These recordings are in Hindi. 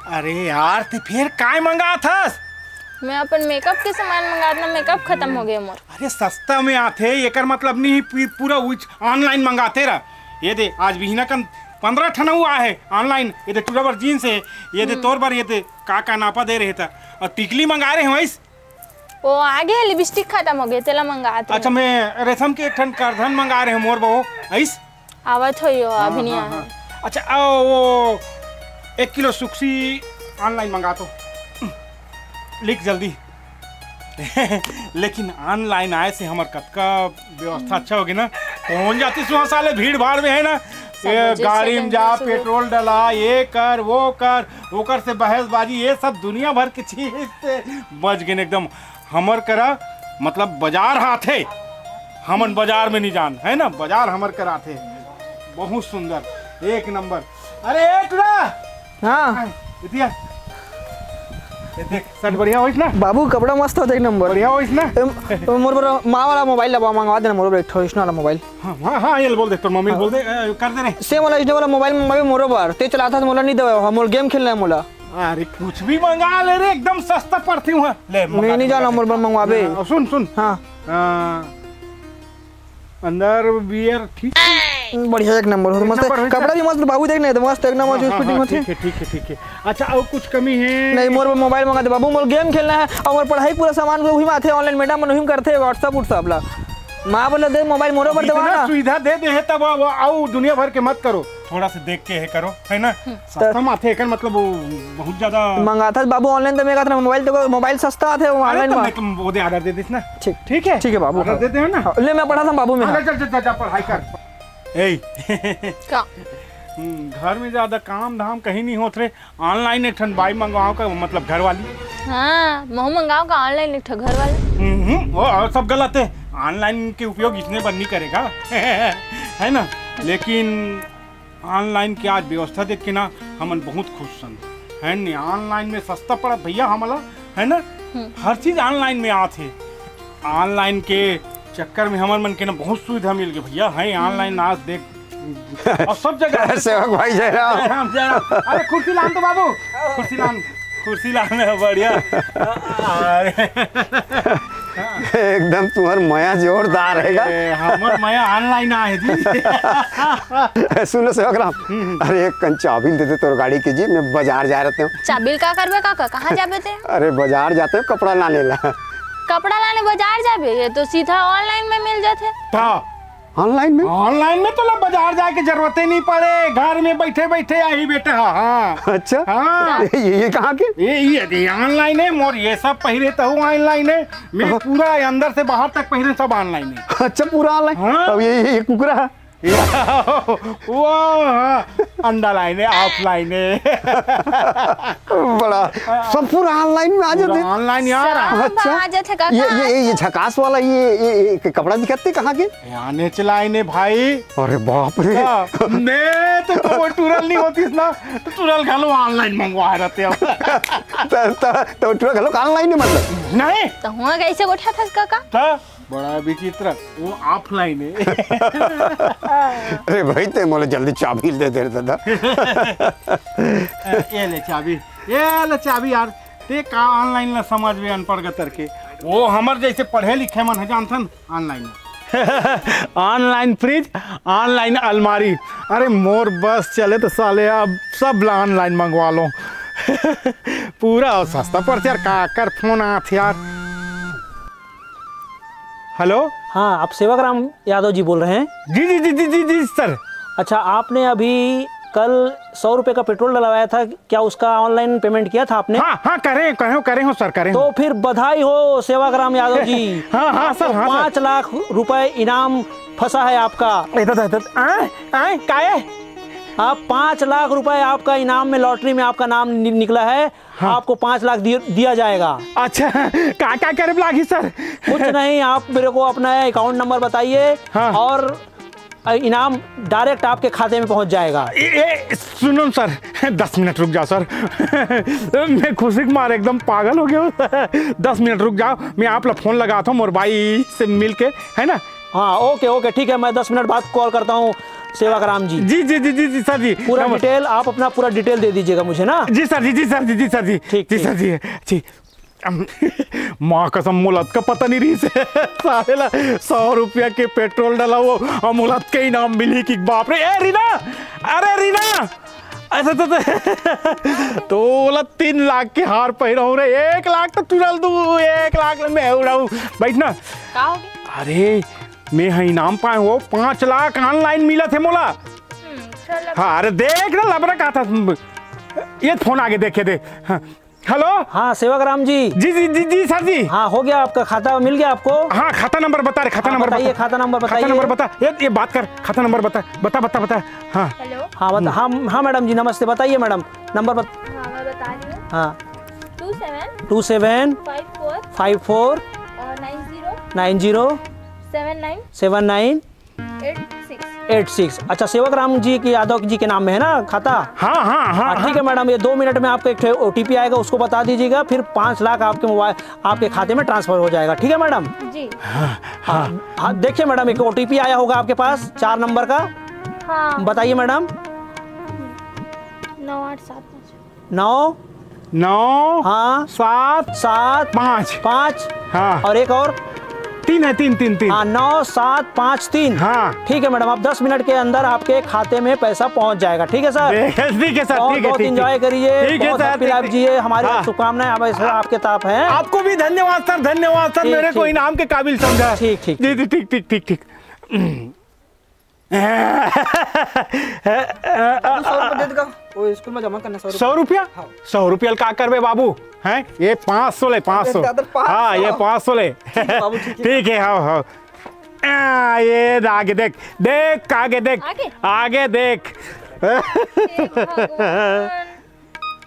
अरे यार ते फिर काय मंगा था? मैं अपन मेकअप के सामान मंगाना, मेकअप खत्म हो गया मोर। अरे सस्ता में आते एकर मतलब नहीं पूरा ऑनलाइन मंगाते रहा। ये दे आज भी ना कन 15 ठना हुआ है ऑनलाइन। ये दे टूराबर जीन्स है, ये दे तोर बार ये दे का नापा दे रहे था और टिकली मंगा रहे हैं वैस। वो आगे लिपस्टिक खत्म हो गए तेला मंगाते। अच्छा मैं रेशम के एक ठन करधन मंगा रहे हैं मोर बहू ऐस आवत हो यो अभी नहीं आया। अच्छा वो 1 किलो सुक्सी ऑनलाइन मंगा तो लिख जल्दी। लेकिन ऑनलाइन आए से हमार कतका व्यवस्था अच्छा होगी ना, पहुंच जाती सुहा साले भीड़ भाड़ में है ना, गाड़ी में जा पेट्रोल डला ये कर वो कर से बहसबाजी ये सब दुनिया भर की चीज से बच गए एकदम। हमर करा मतलब बाजार हाथे हमन बाजार में नहीं जान है ना, बाजार हमर करा थे बहुत सुंदर एक नंबर। अरे हाँ ये देख शर्ट बढ़िया होइस ना बाबू, कपड़ा मस्त होता है एक नंबर। बढ़िया होइस ना। मोर पर माँ वाला मोबाइल लगा मंगवा देना मोर पर एक ठो वाला मोबाइल। हाँ ये बोल दे तो मम्मी बोल दे कर दे रहे सेम वाला इसने वाला मोबाइल मंगवा मोर पर ते चलाता था मोला नहीं दवा मोर गेम खेलना है मोला। अरे कुछ भी मंगा ले रे एकदम सस्ता पड़ती हूँ ले मैं नहीं जाना मोर पर मंगवाबे। सुन हाँ अंदर बियर ठीक बढ़िया एक नंबर हो मस्त कपड़ा भी मस्त बाबू देखने तो मस्त एक नंबर फिटिंग होती है। ठीक है। अच्छा और कुछ कमी है? नहीं मोर मोबाइल मंगा दे बाबू, मोर गेम खेलना है और पढ़ाई पूरा सामान वही में आते ऑनलाइन मैडम वही करते व्हाट्सएप ला माँ बोले दे मोबाइल मोरो पर दवा सुविधा दे है तब आओ दुनिया भर के मत करो, थोड़ा से देख के है करो है ना। सस्ता माथे एकर मतलब बहुत ज्यादा मंगाता बाबू ऑनलाइन तो मैं कहता मोबाइल तो मोबाइल सस्ता आते ऑनलाइन में वो दे ऑर्डर दे देस ना। ठीक है बाबू ऑर्डर दे दे ना ले मैं पढ़ा था बाबू में। चल पढ़ाई कर। का घर में ज्यादा काम धाम कहीं नहीं होते, ऑनलाइन एक ठन बाई मंगवाओ का मतलब घर वाली। हाँ महू मंगाओ का ऑनलाइन एक घर वाले वो सब गलत है, ऑनलाइन के उपयोग इसने बंद नहीं करेगा है ना। लेकिन ऑनलाइन की आज व्यवस्था देख के ना हमन बहुत खुश सन है ना। ऑनलाइन में सस्ता पड़ा भैया हमला है ना, हर चीज ऑनलाइन में आते। ऑनलाइन के चक्कर में हमन मन के ना बहुत सुविधा मिल गई भैया है ऑनलाइन आज देख और सब जगह सेवक भाई जय राम। अरे कुर्सी लान तो बाबू, कुर्सी लान बढ़िया। एकदम तुम्हार माया जोरदार रहेगा। हमर माया ऑनलाइन आए जी। सुनो सेवक राम, अरे एक कन चाबी दे दे तोर गाड़ी की जी, मैं बाजार जा रहते हूँ। चाबिल का करबे काका, कहाँ जाबे थे? अरे बाजार जाते हो कपड़ा लाने ला। कपड़ा लाने बाजार जाबे, ये तो सीधा ऑनलाइन में मिल जाते। ऑनलाइन में तो ला बाजार जाके जरूरत ही नहीं पड़े, घर में बैठे बैठे आई बेटा। हाँ अच्छा हाँ ये कहाँ के? ये ऑनलाइन है मोर, ये सब पहरे तो ऑनलाइन है, मैं पूरा अंदर से बाहर तक पहरे सब ऑनलाइन है। अच्छा पूरा ऑनलाइन। हाँ? अब ये कुकरा वो अंडा लाइन है ऑफलाइन है बड़ा सब पूरा ऑनलाइन में आ जाते। ऑनलाइन यार अच्छा आ जाते काका। ये झकास वाला ये कपड़ा दिखाते कहाँ के? आने चलाइन है भाई। अरे बाप रे मैं तो टूरल नहीं होती ना, तो टूरल घालो ऑनलाइन मंगवा रहते हो। तो टूरल घालो ऑनलाइन मतलब नहीं तो हुआ कैसे उठा था काका? बड़ा विचित्र वो ऑफलाइन है। अरे भाई ते मोले जल्दी चाबी दे दे दादा। ये ले चाबी यार, ते का ऑनलाइन ला समझ में अनपढ़ गतर के वो हमर जैसे पढ़े लिखे मन है जानथन ऑनलाइन ऑनलाइन फ्रिज ऑनलाइन अलमारी। अरे मोर बस चले तो साले अब सब ऑनलाइन मंगवा लो। पूरा सस्ता पड़ता यार, का कर फोन आते यार। हेलो हाँ आप सेवक राम यादव जी बोल रहे हैं? जी जी जी जी जी जी सर। अच्छा आपने अभी कल 100 रुपये का पेट्रोल डलवाया था, क्या उसका ऑनलाइन पेमेंट किया था आपने? हाँ करें हो सर करें। तो फिर बधाई हो सेवक राम यादव जी। हाँ सर 5 लाख रुपए इनाम फंसा है आपका। आप 5 लाख रुपए आपका इनाम में लॉटरी में आपका नाम निकला है। हाँ। आपको 5 लाख दिया जाएगा। अच्छा क्या करे लागी सर? कुछ नहीं, आप मेरे को अपना अकाउंट नंबर बताइए। हाँ। और इनाम डायरेक्ट आपके खाते में पहुंच जाएगा। सुनो सर 10 मिनट रुक जाओ सर। मैं खुशी के मारे एकदम पागल हो गया। 10 मिनट रुक जाओ, मैं आप लोग फोन लगाता हूँ मोर भाई से मिल के है ना। हाँ ओके ठीक है, मैं 10 मिनट बाद कॉल करता हूँ। सेवाग्राम जी। जी जी जी जी जी सर जी। पूरा डिटेल आप अपना पूरा डिटेल दे दीजिएगा मुझे ना। जी सर जी जी सर जी जी सर जी ठीक, जी सर जी जी। माँ कसम मुलत का पता नहीं रही से सारे 100 रुपया के पेट्रोल डाला वो मुलत के इनाम मिली कि बाप रे। ए रीना, अरे रीना ऐसा तो बोला 3 लाख के हार पहनाऊ रे, 1 लाख तो तुरल दू, 1 लाख मैं उड़ाऊ बैठ ना। अरे मैं हाँ इनाम पाए हो 5 लाख ऑनलाइन मिला थे मोला। हाँ अरे देख ना लबरा कहा था ये फोन आगे देखे दे। हाँ हेलो। हाँ सेवाग्राम जी। जी जी जी जी सर जी। हाँ हो गया आपका खाता मिल गया आपको। हाँ खाता नंबर बता रहे, खाता नंबर बताइए, खाता नंबर बताइए। खाता नंबर बता, ये बात कर, खाता नंबर बता बता बता बता। हाँ हेलो। हाँ बता, हाँ मैडम जी नमस्ते, बताइए मैडम नंबर हाँ मैं बता रही हूँ। हाँ 27 54 90 90 79 79 86। 86। अच्छा सेवाग्राम जी की यादव जी के नाम में है ना खाता। हाँ हाँ हाँ ठीक है मैडम, ये 2 मिनट में आपको एक OTP आएगा, उसको बता दीजिएगा, फिर 5 लाख आपके मोबाइल आपके खाते में ट्रांसफर हो जाएगा। ठीक है मैडम जी। हाँ देखिए मैडम एक OTP आया होगा आपके पास 4 नंबर का। हाँ बताइए मैडम। 9875 9 9 हाँ 7 7 5 5 हाँ और एक और 3 है, 3 हाँ 9 7 5 3। हाँ ठीक है मैडम, अब 10 मिनट के अंदर आपके खाते में पैसा पहुंच जाएगा। ठीक है सर। ठीक है सर, ठीक है बहुत एंजॉय करिए, बहुत हैप्पी लाइफ जिए, हमारी शुभकामनाएं आपके तरफ हैं। आपको भी धन्यवाद सर, धन्यवाद सर, मेरे को इनाम के काबिल समझा। ठीक ठीक जी जी ठीक ठीक ठीक ठीक। स्कूल में जमा करना 100 रुपया, 100 रुपया का करबे बाबू हैं, ये 500 ले 500। हाँ ये 500 ले। ठीक है हाँ हाँ ये आगे देख देख, आगे देख, आगे देख।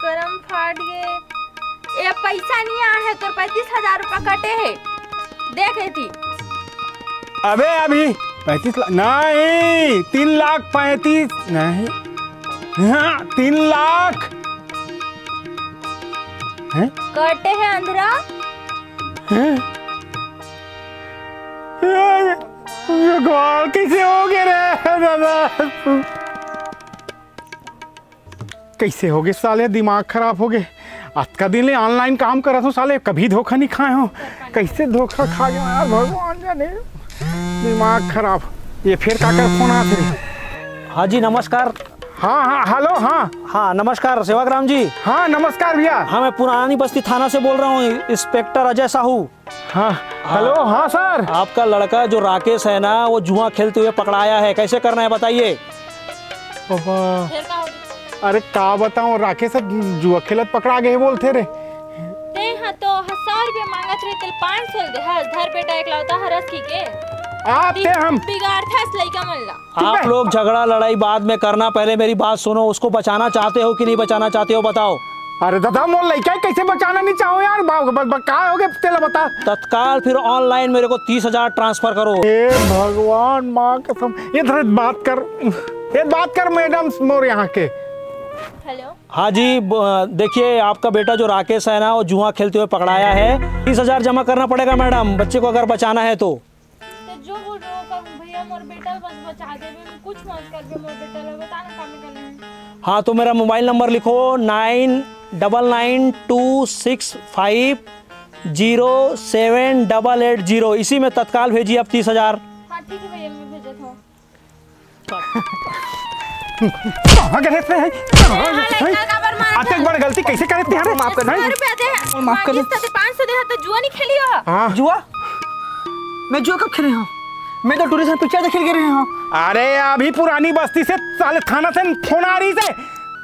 करम फाट गए, ये पैसा नहीं आया है तो 35,000 रुपया कटे है, देखे थी। अबे अभी 35 लाख नहीं, 3 लाख 35 नहीं, हाँ 3 लाख हैं? कटे है अंधरा। भगवान कैसे हो गए रे दादा, कैसे हो गए साले, दिमाग खराब हो गए। आज का दिन ले ऑनलाइन काम कर रहा हूँ साले, कभी धोखा नहीं खाए हो, कैसे धोखा खा गया यार, भगवान जाने, दिमाग खराब। ये फिर काकर फोन आ फिर। हाँ जी नमस्कार। हाँ हाँ हेलो। हाँ हाँ नमस्कार सेवाग्राम जी। हाँ नमस्कार भैया। हाँ मैं पुरानी बस्ती थाना से बोल रहा हूँ, इंस्पेक्टर अजय साहू। हाँ हेलो। हाँ सर, आपका लड़का जो राकेश है ना, वो जुआ खेलते हुए पकड़ाया है, कैसे करना है बताइए। अरे का बताऊं, राकेश जुआ खेलत पकड़ा गए बोलते रे। हाँ तो 100 रुपया मांगत रहे, तेल 500 दे, हर घर बेटा एक लौता हरस की के आप ते हम बिगाड़ था इस लड़का मल्ला। आप लोग झगड़ा लड़ाई बाद में करना, पहले मेरी बात सुनो। उसको बचाना चाहते हो कि नहीं बचाना चाहते हो बताओ। अरे दादा मोल लड़का कैसे बचाना नहीं चाहो यार, का हो गया तेला बता। तत्काल फिर ऑनलाइन मेरे को 30,000 ट्रांसफर करो। हे भगवान माँ कसम, ये बात कर, ये बात कर मैडम मोर यहाँ के। हेलो। हाँ जी देखिए आपका बेटा जो राकेश है ना, वो जुआ खेलते हुए पकड़ाया है, 30,000 जमा करना पड़ेगा मैडम, बच्चे को अगर बचाना है तो। जो बोल रहे हो भैया मोर बेटा बस बचा दे, कुछ मत कर दे, मोर बेटा लोग बताना काम करना है। हाँ तो मेरा मोबाइल नंबर लिखो 9992650780, इसी में तत्काल भेजिए आप 30,000। हाँ ठीक है भैया मैं भेजता हूँ। कहाँ गए थे हैं? आते बड़ गलती कैसे करे थे यार, माफ कर दे, माफ कर दे। 500 दे तो जुआ नहीं खेली हो। हाँ जुआ, मैं जुआ कब खेले हूँ, मैं तो टूरिस्ट पिक्चर देख के रहे हूँ। अरे अभी पुरानी बस्ती से साले थाना से फोन आ रही से,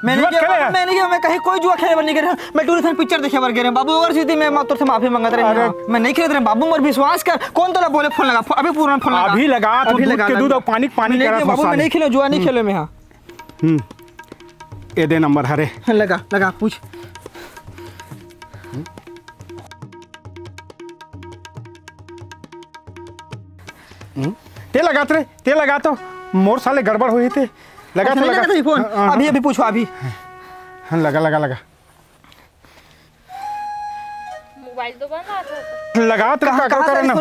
मैंने क्या मैं कहीं कोई जुआ खेले नहीं गया, मैं टूरिस्ट पिक्चर देखे बार गए बाबू, और सीधी मैं तो से माफी मांगत रहे, मैं नहीं खेल रहे बाबू, मोर विश्वास कर, कौन तो बोले फोन लगा, अभी पूरा फोन लगा, अभी लगा तो दूध के दूध और पानी पानी करा बाबू, मैं नहीं खेले जुआ, नहीं खेले मैं। हाँ ये दे नंबर हरे, लगा लगा पूछ। ते लगा रे, ते लगा तो मोर साले गड़बड़ हुई थे, लगा तो लगा फोन, अभी अभी पूछो अभी। लगा लगा लगा मोबाइल तो बंद आता था। लगा तो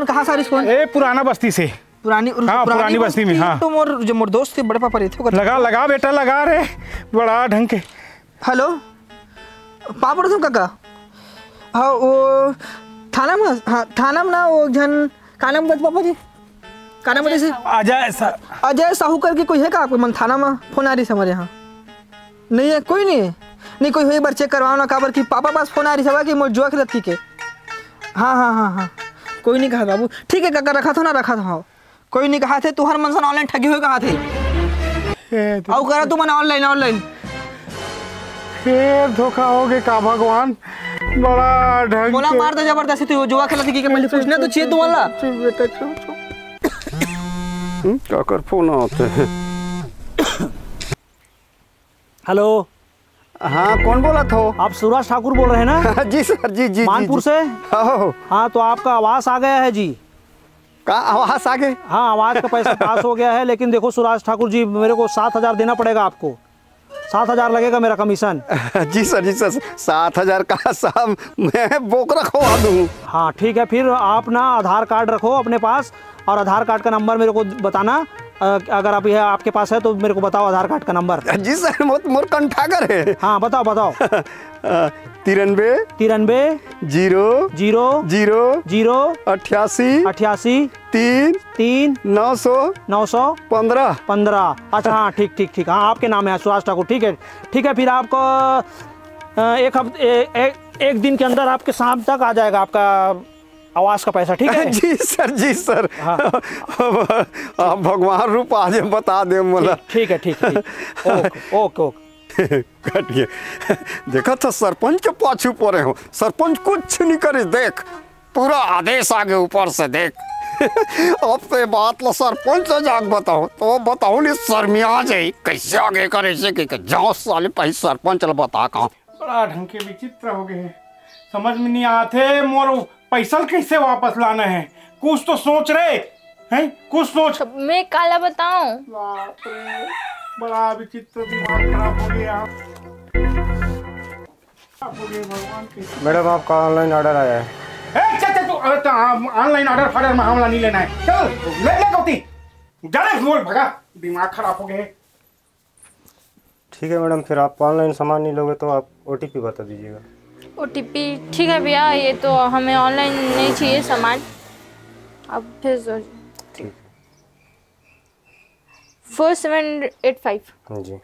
कहाँ सारी फोन, ए पुराना बस्ती से पुरानी बस्ती में। हाँ तो मोर दोस्त थे बड़े पापा रहते। लगा बेटा लगा रे बड़ा ढंग के। हेलो पापा तुम काका। हाँ वो थाना में ना वो जन का नाम बता पापा जी, का नाम बता? अजय साहू करके कोई है का कोई मन थाना में फोन आ रही है हमारे यहाँ? नहीं है कोई नहीं कोई एक बार चेक करवाओ ना काबर की पापा पास फोन आ रही है कि मोर जुआ खेलत की के। हाँ कोई नहीं कहा बाबू। ठीक है काका रखा था कोई नहीं कहा थे तुहर मन से ऑनलाइन ठगी हुई कहा थे और करा तू मन ऑनलाइन फिर धोखा हो गए का भगवान बड़ा ढंग बोला मार दे जबरदस्ती तू जुआ खेलत की के पहले पूछना तो चाहिए तुम्हारा। बेटा काकर फोन आते हैं। हेलो हाँ कौन बोला था? आप सूरज ठाकुर बोल रहे हैं ना? जी सर जी मानपुर से। हाँ तो आपका आवास आ गया है जी। का आवास आ गए? हाँ आवाज का पैसा पास हो गया है, लेकिन देखो सूरज ठाकुर जी मेरे को 7,000 देना पड़ेगा आपको। 7,000 लगेगा मेरा कमीशन। जी सर 7,000 का साहब मैं बोक रखवा दूँ। हाँ ठीक है, फिर आप ना आधार कार्ड रखो अपने पास और आधार कार्ड का नंबर मेरे को बताना। अगर आप यह आपके पास है तो मेरे को बताओ आधार कार्ड का नंबर। जी सर मोर कंठागर है। हाँ बताओ। 93 0 88 3 900 15। अच्छा हाँ ठीक हाँ आपके नाम है सूरज ठाकुर। ठीक है फिर आपको एक दिन के अंदर आपके शाम तक आ जाएगा आपका आवास का पैसा। ठीक है जी सर हाँ। आप भगवान रूप आज बता दे मोला। ठीक है ओके कटिए। देखा था सरपंच के पाछू पड़े हो, सरपंच कुछ नहीं करे। देख पूरा आदेश आगे ऊपर से देख। अब तो बात ला सरपंच जाग बताओ तो बताओ नहीं शर्मिया जाए कैसे आगे करे से कि जाओ साले पहले सरपंच ला बता कहाँ। बड़ा ढंग के विचित्र हो गए, समझ में नहीं आते मोर पैसा कैसे वापस लाना है। कुछ तो सोच रहे हैं, कुछ सोच। मैं काला बताऊं? बाप रे बड़ा विचित्र, दिमाग खराब हो गया। भगवान कैसे। मैडम आपका ऑनलाइन ऑर्डर आया है। ऑनलाइन ऑर्डर फाडर मामला नहीं लेना है। चल ले गौती जरा बोल भगा, दिमाग खराब हो गए। ठीक है मैडम, फिर आप ऑनलाइन सामान नहीं लोगे तो आप OTP बता दीजिएगा। OTP ठीक है भैया, ये तो हमें ऑनलाइन नहीं चाहिए सामान, अब भेज दो। 4785 जी।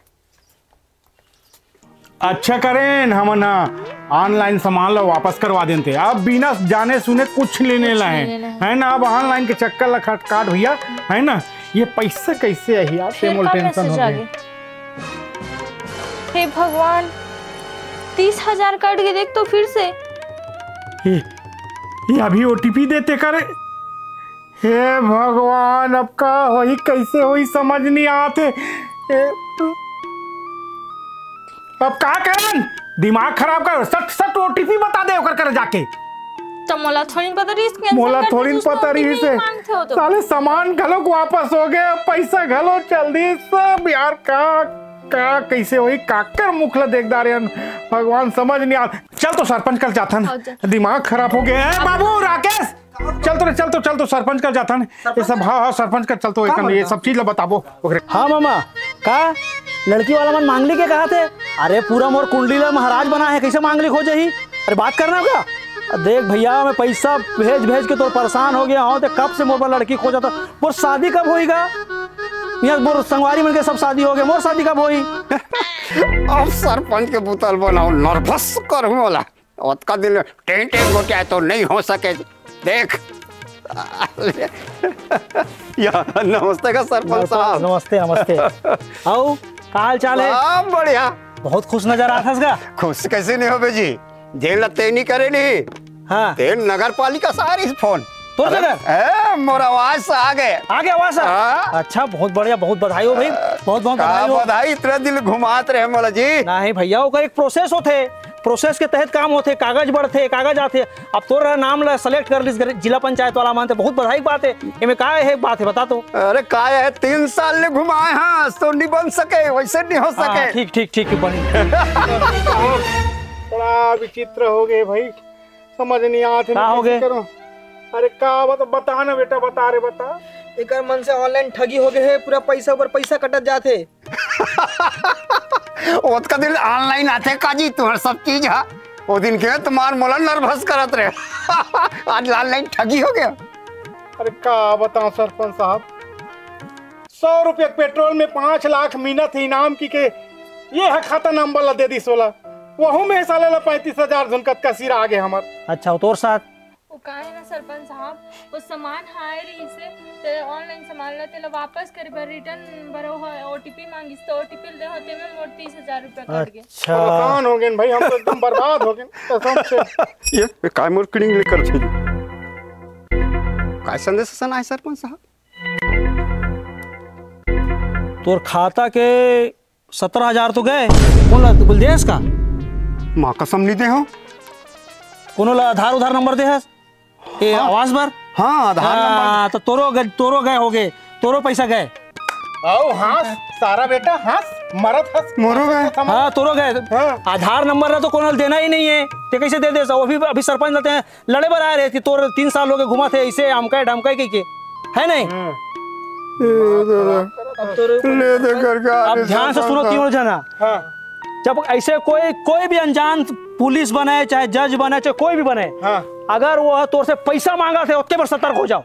अच्छा करें हम ना ऑनलाइन सामान लो वापस करवा देते। अब बिना जाने सुने कुछ लेने लाए है ना। अब ऑनलाइन के चक्कर ला काट भैया है ना। ये पैसा कैसे है यार, टेंशन हो गई। हे भगवान 30,000 कट के देख तो फिर से। ये अभी OTP देते करे। हे भगवान अब का होई कैसे होई समझ नहीं आते। अब का करन, दिमाग खराब कर। सट OTP बता दे ओकर कर जाके। तो मोला थोड़ी पता रही इसके, मोला थोड़ी पता रही से साले सामान घलो वापस हो गए, पैसा घलो चल दी सब यार। का कैसे वही काकर मुखला देखदार यार, भगवान समझ नहीं आ। चल तो सरपंच कल जाता ना, दिमाग खराब हो गया है। बाबू राकेश चल तो सरपंच कल जाता ना ये सब। हाँ सरपंच कल चल तो ये सब चीज बताबो। हाँ मामा का लड़की वाला मन मांगली के कहा थे? अरे पूरा मोर कुंडली ला महाराज बना है, कैसे मांगली हो जाही? अरे बात करना क्या? देख भैया मैं पैसा भेज के तो परेशान हो गया हूँ। तो कब से मोर लड़की खोजा था, मोर शादी कब होएगा? यहाँ मोर संगवारी मिलके सब शादी हो गए, मोर शादी कब होई? अब सरपंच के बुतल बनाओ, नर्वस कर वाला का दिल टेंट गोटिया तो नहीं हो सके। देख या नमस्ते का सरपंच साहब। नमस्ते आओ, का हाल चाल है? बढ़िया, बहुत खुश नजर आता है। खुश कैसे नहीं हो बेजी, जेल ते नहीं करे नहीं। हाँ ते नगर पालिका सारी फोन तो मोर आवाज आ गए आवाज। अच्छा बहुत बढ़िया, बहुत बधाई हो भाई, बहुत बधाई हो। बधाई, इतना दिल घुमात रहे मोला जी। नहीं भैया वो एक प्रोसेस होते, प्रोसेस के तहत काम होते, कागज बढ़ते, कागज आते। अब तोरा नाम ला सेलेक्ट कर लिस जिला पंचायत वाला मानते, बहुत बधाई बात है। इनमें का है बात है बता तो। अरे का है 3 साल ने घुमाए हाँ तो नहीं बन सके, वैसे नहीं हो सके। ठीक बनी। बड़ा विचित्र हो गए भाई, समझ नहीं आते। क्या हो गए? अरे का बता ना बेटा, बता रे बता। एक मन से ऑनलाइन ठगी हो गए है, पूरा पैसा ऊपर पैसा कटत जाते। उसका दिन ऑनलाइन आते काजी तुम्हारे सब चीज है। वो दिन के तुम्हार मोला नर्वस करत रहे। आज ऑनलाइन ठगी हो गया। अरे का बताऊं सरपंच साहब, 100 रुपये पेट्रोल में 5 लाख मिनट इनाम की के ये है खाता नंबर ला दे दी 16 वहू में साले ला 35,000 झुनकत का सिरा आगे हमार। अच्छा तोर साथ वो का है ना सरपंच साहब, वो सामान हाय रही से ते ऑनलाइन सामान ला तेला वापस करे बर रिटर्न भरो है, ओटीपी मांगिस तो ओटीपी दे होते में मोर 30,000 रुपया कट गए। अच्छा परेशान हो गए भाई, हम तो एकदम बर्बाद हो गए कसम से। ये काय मोर किडिंग लेकर छी काय संदेश सन आए सरपंच साहब? तोर खाता के 17,000 तो गए। कौन गुलदेश का माँ कसम नहीं दे हो। कोनो ला आधार नंबर दे है ए आवाज पर। हाँ आधार नंबर तो तोरो गए हो गए, तोरो पैसा गए। आओ हंस सारा बेटा हंस मरत हंस मोरो गए। हाँ तोरो गए। हाँ। आधार नंबर ना तो कोनो देना ही नहीं है, ते कैसे दे दे? वो भी अभी सरपंच रहते हैं, लड़े बर आए रहे कि तोर 3 साल हो गए घुमा थे ऐसे अमकाए ढमकाए के है नहीं। ले दे करके अब ध्यान से सुनो तीनों जना। हाँ। जब ऐसे कोई भी अनजान पुलिस बने चाहे जज बने चाहे कोई भी बने, हाँ। अगर वो तोर से पैसा मांगा थे उतने पर सतर्क हो जाओ।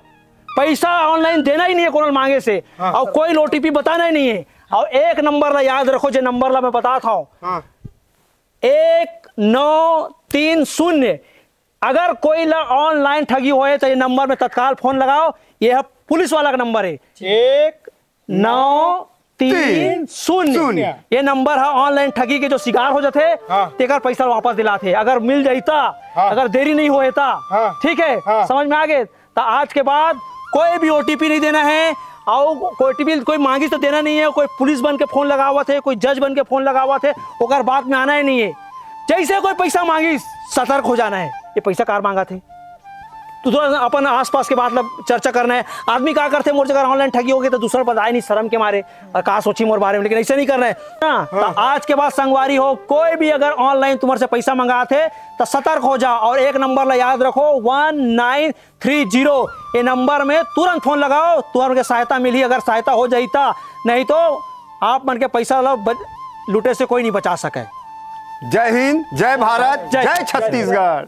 पैसा ऑनलाइन देना ही नहीं है कोनो मांगे से। हाँ। और कोई ओटीपी बताना ही नहीं है। और एक नंबर ला याद रखो, जो नंबर ला मैं बताता हूँ, हाँ। 1930। अगर कोई ला ऑनलाइन ठगी होए तो ये नंबर में तत्काल फोन लगाओ। ये है पुलिस वाला का नंबर है 1930। ये नंबर है ऑनलाइन ठगी के जो शिकार हो जाते हाँ। तेकर पैसा वापस दिलाते। अगर मिल जाता, हाँ। अगर देरी नहीं होता, हाँ। ठीक है, हाँ। समझ में आ गए। तो आज के बाद कोई भी ओटीपी नहीं देना है। और ओटीपी कोई मांगी तो देना नहीं है। कोई पुलिस बन के फोन लगा हुआ थे, कोई जज बन के फोन लगा हुआ थे, ओकर बात में आना ही नहीं है। जैसे कोई पैसा मांगी सतर्क हो जाना है। ये पैसा कार मांगा थे तो अपन आसपास के बात चर्चा करना है। आदमी क्या करते मोर जगह ऑनलाइन ठगी हो गई तो दूसरा पता आए नहीं शर्म के मारे और कहा सोची मोर बारे में, लेकिन ऐसे नहीं करना है ना। तो आज के बाद संगवारी हो, कोई भी अगर ऑनलाइन तुम्हारे से पैसा मंगाते तो सतर्क हो जा। और एक नंबर ला याद रखो 1930। ये नंबर में तुरंत फोन लगाओ, तुम्हारे सहायता मिली। अगर सहायता हो जाता, नहीं तो आप मन के पैसा लुटे से कोई नहीं बचा सके। जय हिंद, जय भारत, जय छत्तीसगढ़।